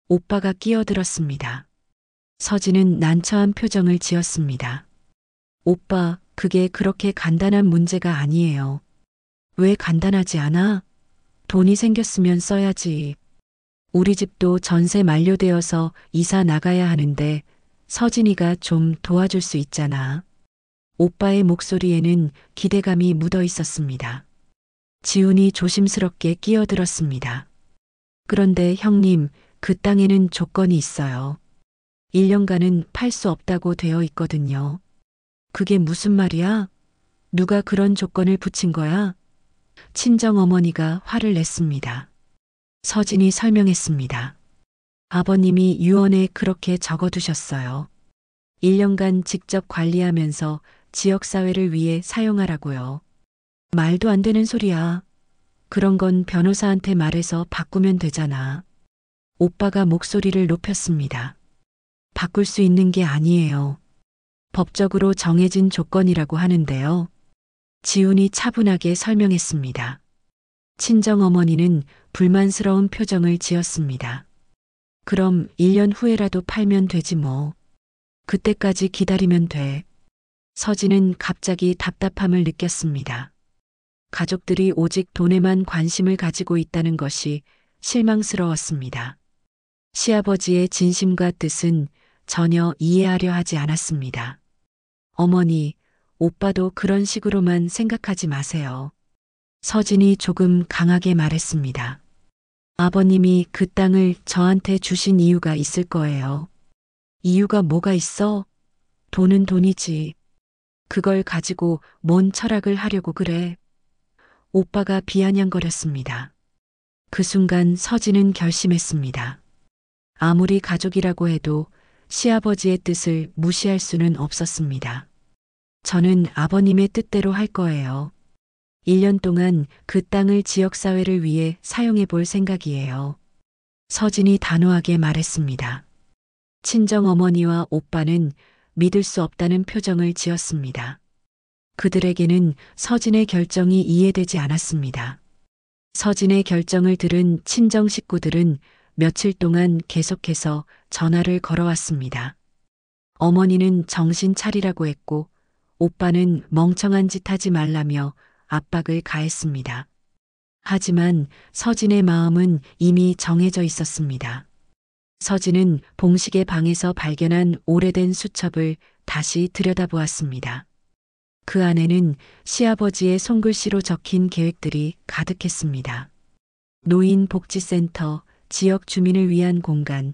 오빠가 끼어들었습니다. 서진은 난처한 표정을 지었습니다. 오빠, 그게 그렇게 간단한 문제가 아니에요. 왜 간단하지 않아? 돈이 생겼으면 써야지. 우리 집도 전세 만료되어서 이사 나가야 하는데 서진이가 좀 도와줄 수 있잖아. 오빠의 목소리에는 기대감이 묻어 있었습니다. 지훈이 조심스럽게 끼어들었습니다. 그런데 형님, 그 땅에는 조건이 있어요. 1년간은 팔 수 없다고 되어 있거든요. 그게 무슨 말이야? 누가 그런 조건을 붙인 거야? 친정어머니가 화를 냈습니다. 서진이 설명했습니다. 아버님이 유언에 그렇게 적어두셨어요. 1년간 직접 관리하면서 지역사회를 위해 사용하라고요. 말도 안 되는 소리야. 그런 건 변호사한테 말해서 바꾸면 되잖아. 오빠가 목소리를 높였습니다. 바꿀 수 있는 게 아니에요. 법적으로 정해진 조건이라고 하는데요. 지훈이 차분하게 설명했습니다. 친정어머니는 불만스러운 표정을 지었습니다. 그럼 1년 후에라도 팔면 되지 뭐. 그때까지 기다리면 돼. 서진은 갑자기 답답함을 느꼈습니다. 가족들이 오직 돈에만 관심을 가지고 있다는 것이 실망스러웠습니다. 시아버지의 진심과 뜻은 전혀 이해하려 하지 않았습니다. 어머니, 오빠도 그런 식으로만 생각하지 마세요. 서진이 조금 강하게 말했습니다. 아버님이 그 땅을 저한테 주신 이유가 있을 거예요. 이유가 뭐가 있어? 돈은 돈이지. 그걸 가지고 뭔 철학을 하려고 그래? 오빠가 비아냥거렸습니다. 그 순간 서진은 결심했습니다. 아무리 가족이라고 해도 시아버지의 뜻을 무시할 수는 없었습니다. 저는 아버님의 뜻대로 할 거예요. 1년 동안 그 땅을 지역사회를 위해 사용해 볼 생각이에요. 서진이 단호하게 말했습니다. 친정 어머니와 오빠는 믿을 수 없다는 표정을 지었습니다. 그들에게는 서진의 결정이 이해되지 않았습니다. 서진의 결정을 들은 친정 식구들은 며칠 동안 계속해서 전화를 걸어왔습니다. 어머니는 정신 차리라고 했고, 오빠는 멍청한 짓 하지 말라며 압박을 가했습니다. 하지만 서진의 마음은 이미 정해져 있었습니다. 서진은 봉식의 방에서 발견한 오래된 수첩을 다시 들여다보았습니다. 그 안에는 시아버지의 손글씨로 적힌 계획들이 가득했습니다. 노인복지센터, 지역 주민을 위한 공간,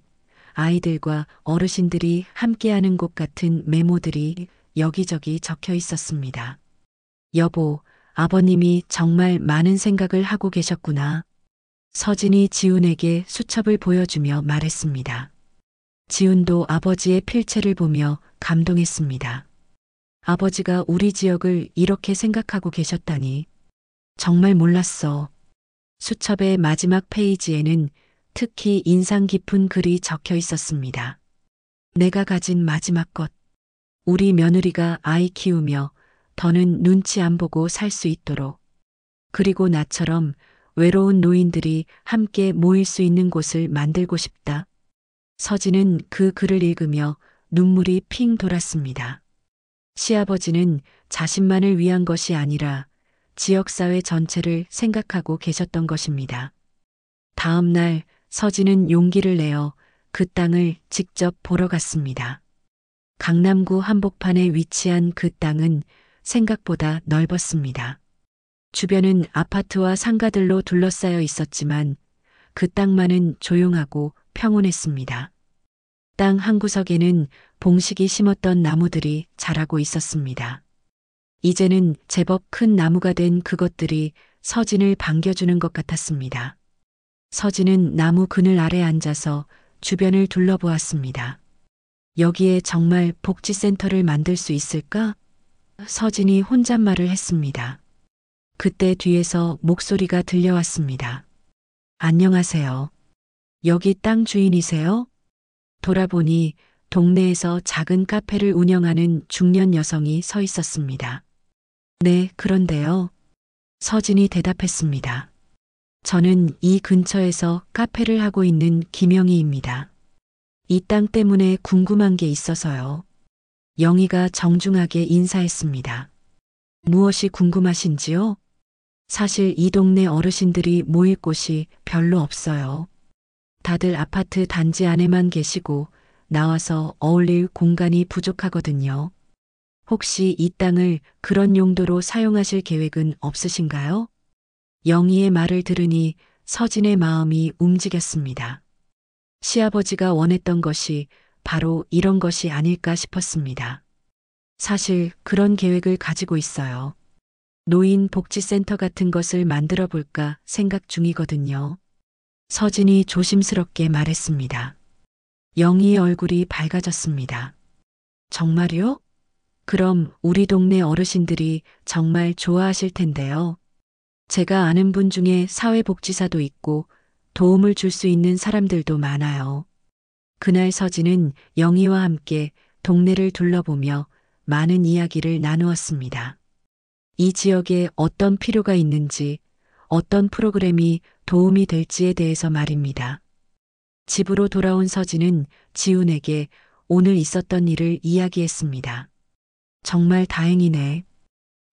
아이들과 어르신들이 함께하는 곳 같은 메모들이 여기저기 적혀 있었습니다. 여보, 아버님이 정말 많은 생각을 하고 계셨구나. 서진이 지훈에게 수첩을 보여주며 말했습니다. 지훈도 아버지의 필체를 보며 감동했습니다. 아버지가 우리 지역을 이렇게 생각하고 계셨다니. 정말 몰랐어. 수첩의 마지막 페이지에는 특히 인상 깊은 글이 적혀 있었습니다. 내가 가진 마지막 것. 우리 며느리가 아이 키우며 더는 눈치 안 보고 살 수 있도록. 그리고 나처럼 외로운 노인들이 함께 모일 수 있는 곳을 만들고 싶다. 서진은 그 글을 읽으며 눈물이 핑 돌았습니다. 시아버지는 자신만을 위한 것이 아니라 지역사회 전체를 생각하고 계셨던 것입니다. 다음 날 서진은 용기를 내어 그 땅을 직접 보러 갔습니다. 강남구 한복판에 위치한 그 땅은 생각보다 넓었습니다. 주변은 아파트와 상가들로 둘러싸여 있었지만 그 땅만은 조용하고 평온했습니다. 땅 한구석에는 봉식이 심었던 나무들이 자라고 있었습니다. 이제는 제법 큰 나무가 된 그것들이 서진을 반겨주는 것 같았습니다. 서진은 나무 그늘 아래 앉아서 주변을 둘러보았습니다. 여기에 정말 복지센터를 만들 수 있을까? 서진이 혼잣말을 했습니다. 그때 뒤에서 목소리가 들려왔습니다. 안녕하세요. 여기 땅 주인이세요? 돌아보니 동네에서 작은 카페를 운영하는 중년 여성이 서 있었습니다. 네, 그런데요. 서진이 대답했습니다. 저는 이 근처에서 카페를 하고 있는 김영희입니다. 이 땅 때문에 궁금한 게 있어서요. 영희가 정중하게 인사했습니다. 무엇이 궁금하신지요? 사실 이 동네 어르신들이 모일 곳이 별로 없어요. 다들 아파트 단지 안에만 계시고 나와서 어울릴 공간이 부족하거든요. 혹시 이 땅을 그런 용도로 사용하실 계획은 없으신가요? 영희의 말을 들으니 서진의 마음이 움직였습니다. 시아버지가 원했던 것이 바로 이런 것이 아닐까 싶었습니다. 사실 그런 계획을 가지고 있어요. 노인 복지센터 같은 것을 만들어 볼까 생각 중이거든요. 서진이 조심스럽게 말했습니다. 영희의 얼굴이 밝아졌습니다. 정말요? 그럼 우리 동네 어르신들이 정말 좋아하실 텐데요. 제가 아는 분 중에 사회복지사도 있고 도움을 줄 수 있는 사람들도 많아요. 그날 서진은 영희와 함께 동네를 둘러보며 많은 이야기를 나누었습니다. 이 지역에 어떤 필요가 있는지, 어떤 프로그램이 도움이 될지에 대해서 말입니다. 집으로 돌아온 서진은 지훈에게 오늘 있었던 일을 이야기했습니다. 정말 다행이네.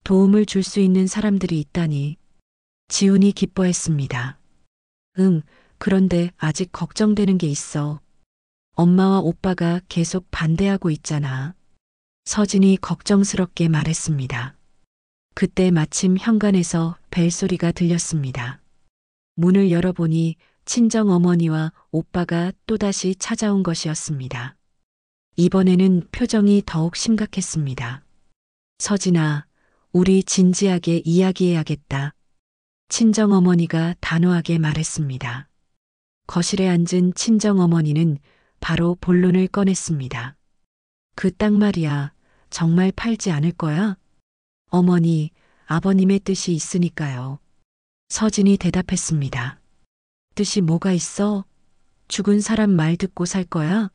도움을 줄 수 있는 사람들이 있다니. 지훈이 기뻐했습니다. 응, 그런데 아직 걱정되는 게 있어. 엄마와 오빠가 계속 반대하고 있잖아. 서진이 걱정스럽게 말했습니다. 그때 마침 현관에서 벨소리가 들렸습니다. 문을 열어보니 친정 어머니와 오빠가 또다시 찾아온 것이었습니다. 이번에는 표정이 더욱 심각했습니다. 서진아, 우리 진지하게 이야기해야겠다. 친정 어머니가 단호하게 말했습니다. 거실에 앉은 친정 어머니는 바로 본론을 꺼냈습니다. 그 땅 말이야, 정말 팔지 않을 거야? 어머니, 아버님의 뜻이 있으니까요. 서진이 대답했습니다. 뜻이 뭐가 있어? 죽은 사람 말 듣고 살 거야?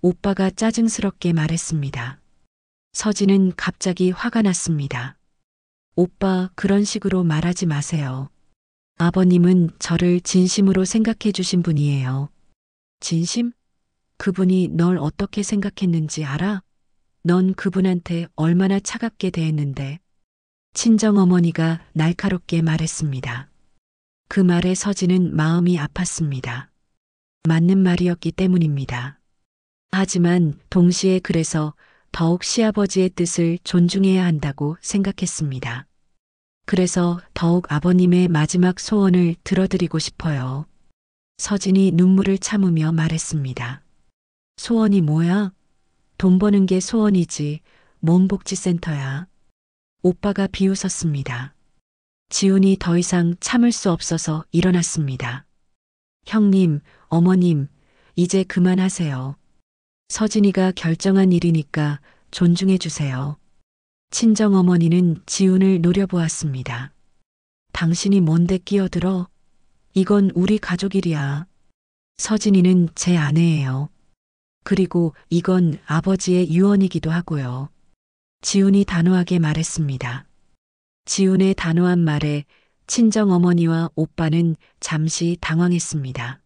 오빠가 짜증스럽게 말했습니다. 서진은 갑자기 화가 났습니다. 오빠, 그런 식으로 말하지 마세요. 아버님은 저를 진심으로 생각해 주신 분이에요. 진심? 그분이 널 어떻게 생각했는지 알아? 넌 그분한테 얼마나 차갑게 대했는데. 친정 어머니가 날카롭게 말했습니다. 그 말에 서진은 마음이 아팠습니다. 맞는 말이었기 때문입니다. 하지만 동시에 그래서 더욱 시아버지의 뜻을 존중해야 한다고 생각했습니다. 그래서 더욱 아버님의 마지막 소원을 들어드리고 싶어요. 서진이 눈물을 참으며 말했습니다. 소원이 뭐야? 돈 버는 게 소원이지, 몸복지센터야. 오빠가 비웃었습니다. 지훈이 더 이상 참을 수 없어서 일어났습니다. 형님, 어머님, 이제 그만하세요. 서진이가 결정한 일이니까 존중해 주세요. 친정 어머니는 지훈을 노려보았습니다. 당신이 뭔데 끼어들어? 이건 우리 가족 일이야. 서진이는 제 아내예요. 그리고 이건 아버지의 유언이기도 하고요. 지훈이 단호하게 말했습니다. 지훈의 단호한 말에 친정 어머니와 오빠는 잠시 당황했습니다.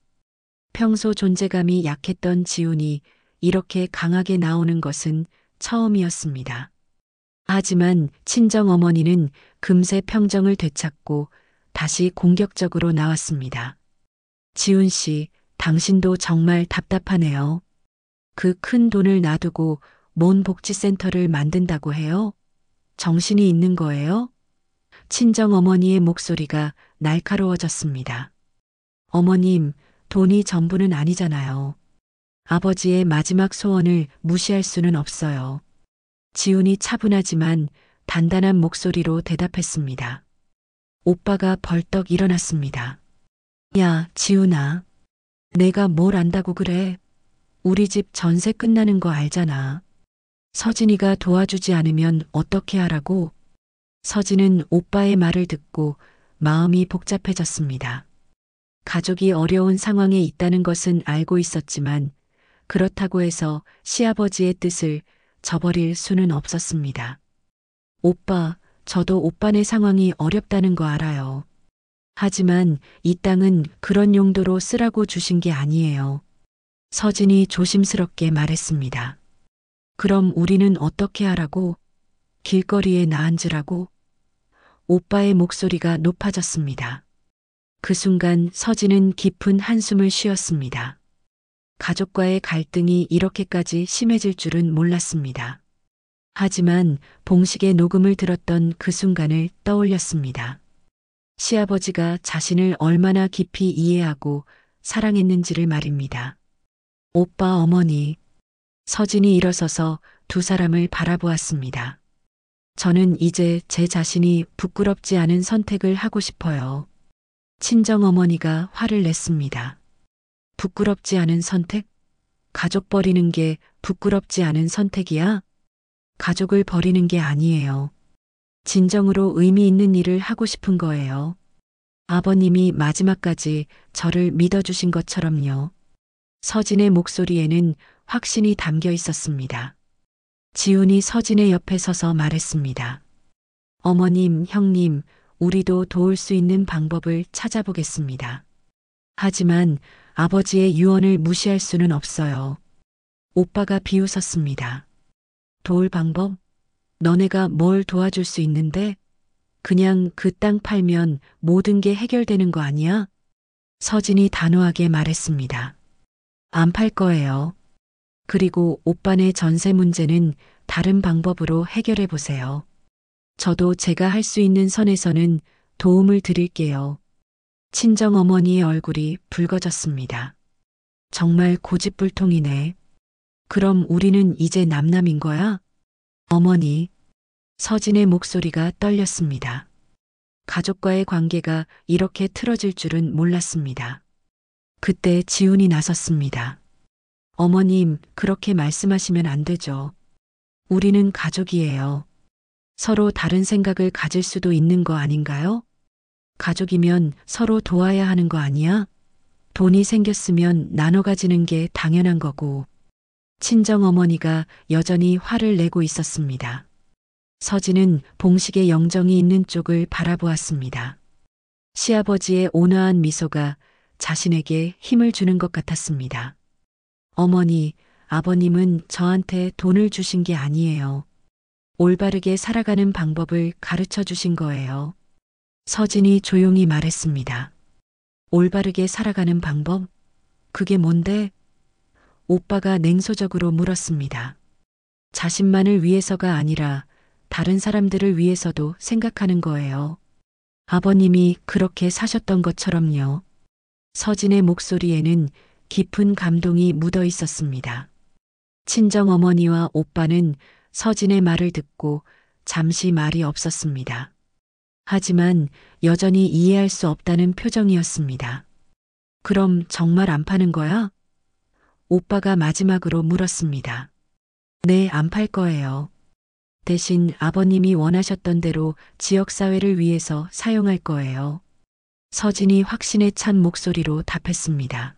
평소 존재감이 약했던 지훈이 이렇게 강하게 나오는 것은 처음이었습니다. 하지만 친정 어머니는 금세 평정을 되찾고 다시 공격적으로 나왔습니다. 지훈 씨, 당신도 정말 답답하네요. 그 큰 돈을 놔두고 뭔 복지센터를 만든다고 해요? 정신이 있는 거예요? 친정 어머니의 목소리가 날카로워졌습니다. 어머님, 돈이 전부는 아니잖아요. 아버지의 마지막 소원을 무시할 수는 없어요. 지훈이 차분하지만 단단한 목소리로 대답했습니다. 오빠가 벌떡 일어났습니다. 야, 지훈아. 내가 뭘 안다고 그래? 우리 집 전세 끝나는 거 알잖아. 서진이가 도와주지 않으면 어떻게 하라고? 서진은 오빠의 말을 듣고 마음이 복잡해졌습니다. 가족이 어려운 상황에 있다는 것은 알고 있었지만 그렇다고 해서 시아버지의 뜻을 저버릴 수는 없었습니다. 오빠, 저도 오빠네 상황이 어렵다는 거 알아요. 하지만 이 땅은 그런 용도로 쓰라고 주신 게 아니에요. 서진이 조심스럽게 말했습니다. 그럼 우리는 어떻게 하라고? 길거리에 나앉으라고? 오빠의 목소리가 높아졌습니다. 그 순간 서진은 깊은 한숨을 쉬었습니다. 가족과의 갈등이 이렇게까지 심해질 줄은 몰랐습니다. 하지만 봉식의 녹음을 들었던 그 순간을 떠올렸습니다. 시아버지가 자신을 얼마나 깊이 이해하고 사랑했는지를 말입니다. 오빠, 어머니. 서진이 일어서서 두 사람을 바라보았습니다. 저는 이제 제 자신이 부끄럽지 않은 선택을 하고 싶어요. 친정 어머니가 화를 냈습니다. 부끄럽지 않은 선택? 가족 버리는 게 부끄럽지 않은 선택이야? 가족을 버리는 게 아니에요. 진정으로 의미 있는 일을 하고 싶은 거예요. 아버님이 마지막까지 저를 믿어주신 것처럼요. 서진의 목소리에는 확신이 담겨 있었습니다. 지훈이 서진의 옆에 서서 말했습니다. 어머님, 형님, 우리도 도울 수 있는 방법을 찾아보겠습니다. 하지만 아버지의 유언을 무시할 수는 없어요. 오빠가 비웃었습니다. 도울 방법? 너네가 뭘 도와줄 수 있는데? 그냥 그 땅 팔면 모든 게 해결되는 거 아니야? 서진이 단호하게 말했습니다. 안 팔 거예요. 그리고 오빠네 전세 문제는 다른 방법으로 해결해 보세요. 저도 제가 할 수 있는 선에서는 도움을 드릴게요. 친정 어머니의 얼굴이 붉어졌습니다. 정말 고집불통이네. 그럼 우리는 이제 남남인 거야? 어머니. 서진의 목소리가 떨렸습니다. 가족과의 관계가 이렇게 틀어질 줄은 몰랐습니다. 그때 지훈이 나섰습니다. 어머님, 그렇게 말씀하시면 안 되죠. 우리는 가족이에요. 서로 다른 생각을 가질 수도 있는 거 아닌가요? 가족이면 서로 도와야 하는 거 아니야? 돈이 생겼으면 나눠 가지는 게 당연한 거고. 친정 어머니가 여전히 화를 내고 있었습니다. 서진은 봉식의 영정이 있는 쪽을 바라보았습니다. 시아버지의 온화한 미소가 자신에게 힘을 주는 것 같았습니다. 어머니, 아버님은 저한테 돈을 주신 게 아니에요. 올바르게 살아가는 방법을 가르쳐 주신 거예요. 서진이 조용히 말했습니다. 올바르게 살아가는 방법? 그게 뭔데? 오빠가 냉소적으로 물었습니다. 자신만을 위해서가 아니라 다른 사람들을 위해서도 생각하는 거예요. 아버님이 그렇게 사셨던 것처럼요. 서진의 목소리에는 깊은 감동이 묻어 있었습니다. 친정 어머니와 오빠는 서진의 말을 듣고 잠시 말이 없었습니다. 하지만 여전히 이해할 수 없다는 표정이었습니다. 그럼 정말 안 파는 거야? 오빠가 마지막으로 물었습니다. 네, 안 팔 거예요. 대신 아버님이 원하셨던 대로 지역사회를 위해서 사용할 거예요. 서진이 확신에 찬 목소리로 답했습니다.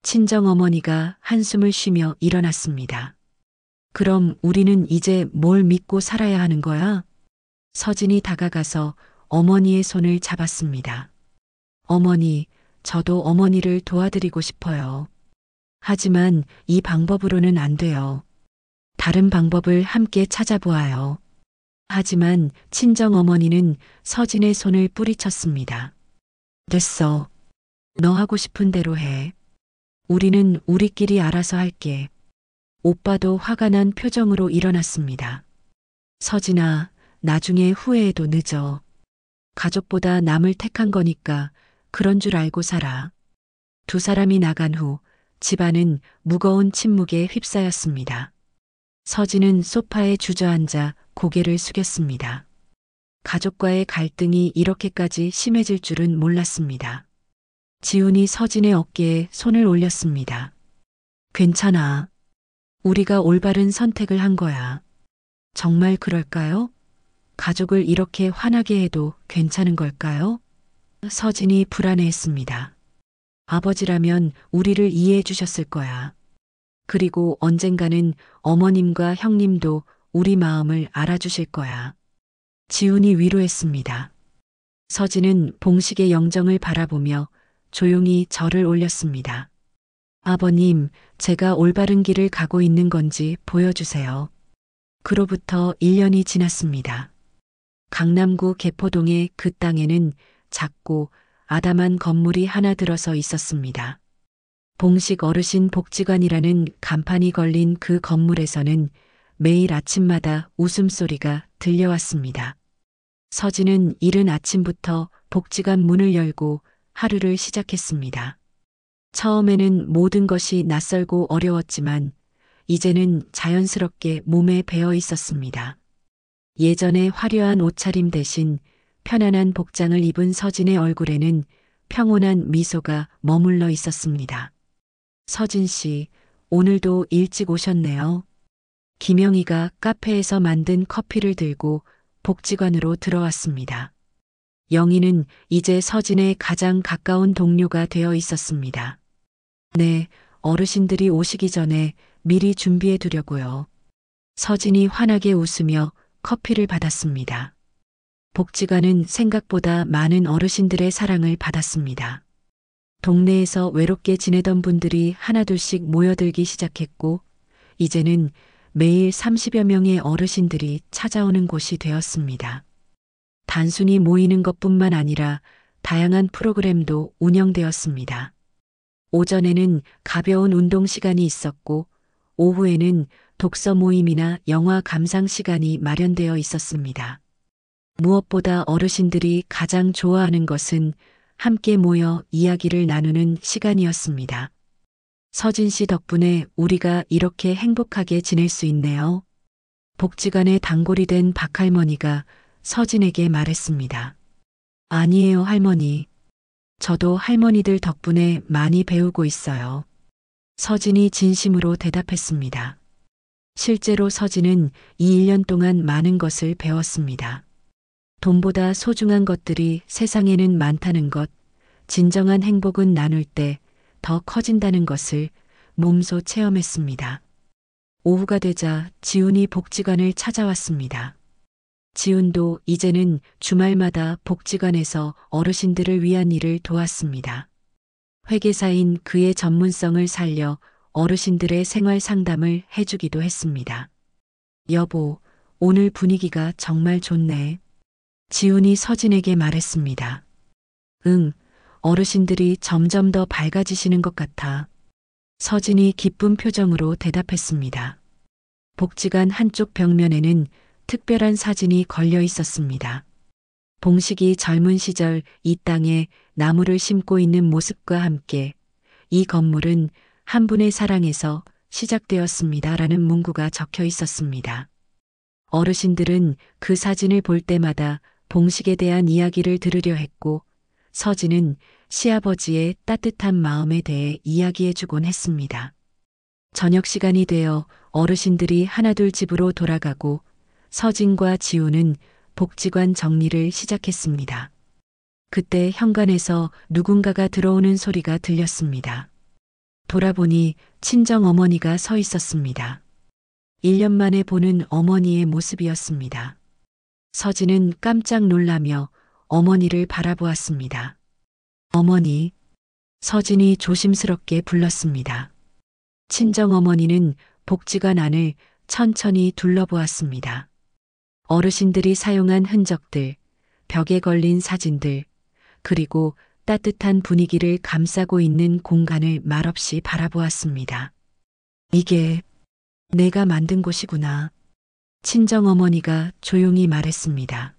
친정어머니가 한숨을 쉬며 일어났습니다. 그럼 우리는 이제 뭘 믿고 살아야 하는 거야? 서진이 다가가서 어머니의 손을 잡았습니다. 어머니, 저도 어머니를 도와드리고 싶어요. 하지만 이 방법으로는 안 돼요. 다른 방법을 함께 찾아보아요. 하지만 친정 어머니는 서진의 손을 뿌리쳤습니다. 됐어. 너 하고 싶은 대로 해. 우리는 우리끼리 알아서 할게. 오빠도 화가 난 표정으로 일어났습니다. 서진아, 나중에 후회해도 늦어. 가족보다 남을 택한 거니까 그런 줄 알고 살아. 두 사람이 나간 후 집안은 무거운 침묵에 휩싸였습니다. 서진은 소파에 주저앉아 고개를 숙였습니다. 가족과의 갈등이 이렇게까지 심해질 줄은 몰랐습니다. 지훈이 서진의 어깨에 손을 올렸습니다. 괜찮아. 우리가 올바른 선택을 한 거야. 정말 그럴까요? 가족을 이렇게 화나게 해도 괜찮은 걸까요? 서진이 불안해했습니다. 아버지라면 우리를 이해해 주셨을 거야. 그리고 언젠가는 어머님과 형님도 우리 마음을 알아주실 거야. 지훈이 위로했습니다. 서진은 봉식의 영정을 바라보며 조용히 절을 올렸습니다. 아버님, 제가 올바른 길을 가고 있는 건지 보여주세요. 그로부터 1년이 지났습니다. 강남구 개포동의 그 땅에는 작고 아담한 건물이 하나 들어서 있었습니다. 봉식 어르신 복지관이라는 간판이 걸린 그 건물에서는 매일 아침마다 웃음소리가 들려왔습니다. 서진은 이른 아침부터 복지관 문을 열고 하루를 시작했습니다. 처음에는 모든 것이 낯설고 어려웠지만 이제는 자연스럽게 몸에 배어 있었습니다. 예전의 화려한 옷차림 대신 편안한 복장을 입은 서진의 얼굴에는 평온한 미소가 머물러 있었습니다. 서진 씨, 오늘도 일찍 오셨네요. 김영희가 카페에서 만든 커피를 들고 복지관으로 들어왔습니다. 영희는 이제 서진의 가장 가까운 동료가 되어 있었습니다. 네, 어르신들이 오시기 전에 미리 준비해 두려고요. 서진이 환하게 웃으며 커피를 받았습니다. 복지관은 생각보다 많은 어르신들의 사랑을 받았습니다. 동네에서 외롭게 지내던 분들이 하나둘씩 모여들기 시작했고, 이제는 매일 30여 명의 어르신들이 찾아오는 곳이 되었습니다. 단순히 모이는 것뿐만 아니라 다양한 프로그램도 운영되었습니다. 오전에는 가벼운 운동 시간이 있었고, 오후에는 독서 모임이나 영화 감상 시간이 마련되어 있었습니다. 무엇보다 어르신들이 가장 좋아하는 것은 함께 모여 이야기를 나누는 시간이었습니다. 서진 씨 덕분에 우리가 이렇게 행복하게 지낼 수 있네요. 복지관의 단골이 된 박할머니가 서진에게 말했습니다. 아니에요, 할머니. 저도 할머니들 덕분에 많이 배우고 있어요. 서진이 진심으로 대답했습니다. 실제로 서진은 이 1년 동안 많은 것을 배웠습니다. 돈보다 소중한 것들이 세상에는 많다는 것, 진정한 행복은 나눌 때 더 커진다는 것을 몸소 체험했습니다. 오후가 되자 지훈이 복지관을 찾아왔습니다. 지훈도 이제는 주말마다 복지관에서 어르신들을 위한 일을 도왔습니다. 회계사인 그의 전문성을 살려 어르신들의 생활 상담을 해주기도 했습니다. 여보, 오늘 분위기가 정말 좋네. 지훈이 서진에게 말했습니다. 응, 어르신들이 점점 더 밝아지시는 것 같아. 서진이 기쁜 표정으로 대답했습니다. 복지관 한쪽 벽면에는 특별한 사진이 걸려 있었습니다. 봉식이 젊은 시절 이 땅에 나무를 심고 있는 모습과 함께 이 건물은 한 분의 사랑에서 시작되었습니다라는 문구가 적혀 있었습니다. 어르신들은 그 사진을 볼 때마다 봉식에 대한 이야기를 들으려 했고, 서진은 시아버지의 따뜻한 마음에 대해 이야기해주곤 했습니다. 저녁 시간이 되어 어르신들이 하나둘 집으로 돌아가고 서진과 지우는 복지관 정리를 시작했습니다. 그때 현관에서 누군가가 들어오는 소리가 들렸습니다. 돌아보니 친정 어머니가 서 있었습니다. 1년 만에 보는 어머니의 모습이었습니다. 서진은 깜짝 놀라며 어머니를 바라보았습니다. 어머니, 서진이 조심스럽게 불렀습니다. 친정 어머니는 복지관 안을 천천히 둘러보았습니다. 어르신들이 사용한 흔적들, 벽에 걸린 사진들, 그리고 따뜻한 분위기를 감싸고 있는 공간을 말없이 바라보았습니다. 이게 내가 만든 곳이구나. 친정 어머니가 조용히 말했습니다.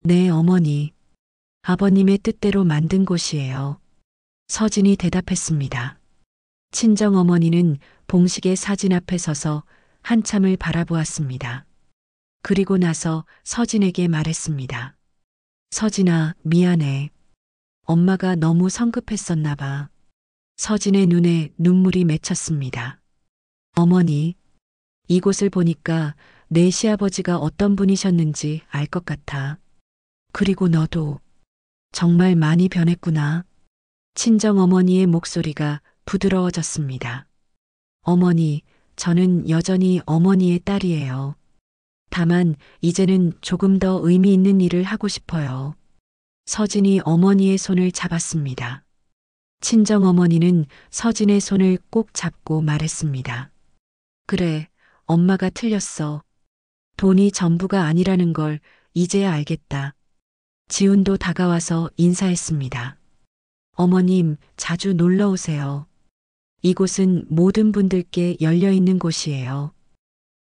네, 어머니. 아버님의 뜻대로 만든 곳이에요. 서진이 대답했습니다. 친정 어머니는 봉식의 사진 앞에 서서 한참을 바라보았습니다. 그리고 나서 서진에게 말했습니다. 서진아, 미안해. 엄마가 너무 성급했었나 봐. 서진의 눈에 눈물이 맺혔습니다. 어머니, 이곳을 보니까 내 시아버지가 어떤 분이셨는지 알 것 같아. 그리고 너도 정말 많이 변했구나. 친정 어머니의 목소리가 부드러워졌습니다. 어머니, 저는 여전히 어머니의 딸이에요. 다만 이제는 조금 더 의미 있는 일을 하고 싶어요. 서진이 어머니의 손을 잡았습니다. 친정 어머니는 서진의 손을 꼭 잡고 말했습니다. 그래, 엄마가 틀렸어. 돈이 전부가 아니라는 걸 이제야 알겠다. 지훈도 다가와서 인사했습니다. 어머님, 자주 놀러 오세요. 이곳은 모든 분들께 열려 있는 곳이에요.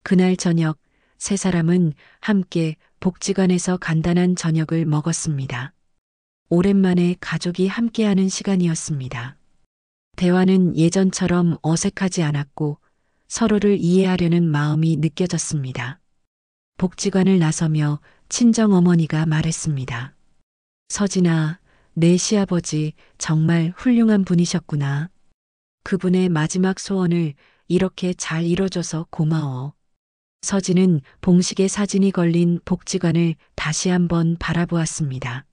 그날 저녁, 세 사람은 함께 복지관에서 간단한 저녁을 먹었습니다. 오랜만에 가족이 함께하는 시간이었습니다. 대화는 예전처럼 어색하지 않았고 서로를 이해하려는 마음이 느껴졌습니다. 복지관을 나서며 친정 어머니가 말했습니다. 서진아, 내 시아버지 정말 훌륭한 분이셨구나. 그분의 마지막 소원을 이렇게 잘 이뤄줘서 고마워. 서진은 봉식의 사진이 걸린 복지관을 다시 한번 바라보았습니다.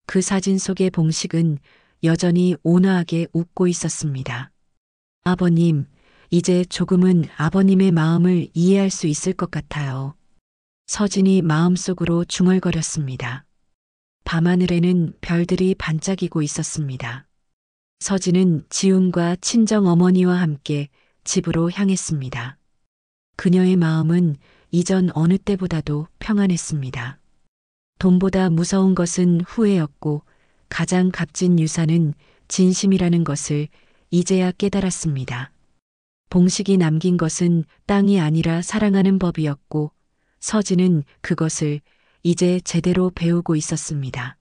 그 사진 속의 봉식은 여전히 온화하게 웃고 있었습니다. 아버님, 이제 조금은 아버님의 마음을 이해할 수 있을 것 같아요. 서진이 마음속으로 중얼거렸습니다. 밤하늘에는 별들이 반짝이고 있었습니다. 서진은 지훈과 친정 어머니와 함께 집으로 향했습니다. 그녀의 마음은 이전 어느 때보다도 평안했습니다. 돈보다 무서운 것은 후회였고 가장 값진 유산은 진심이라는 것을 이제야 깨달았습니다. 봉식이 남긴 것은 땅이 아니라 사랑하는 법이었고 서진은 그것을 이제 제대로 배우고 있었습니다.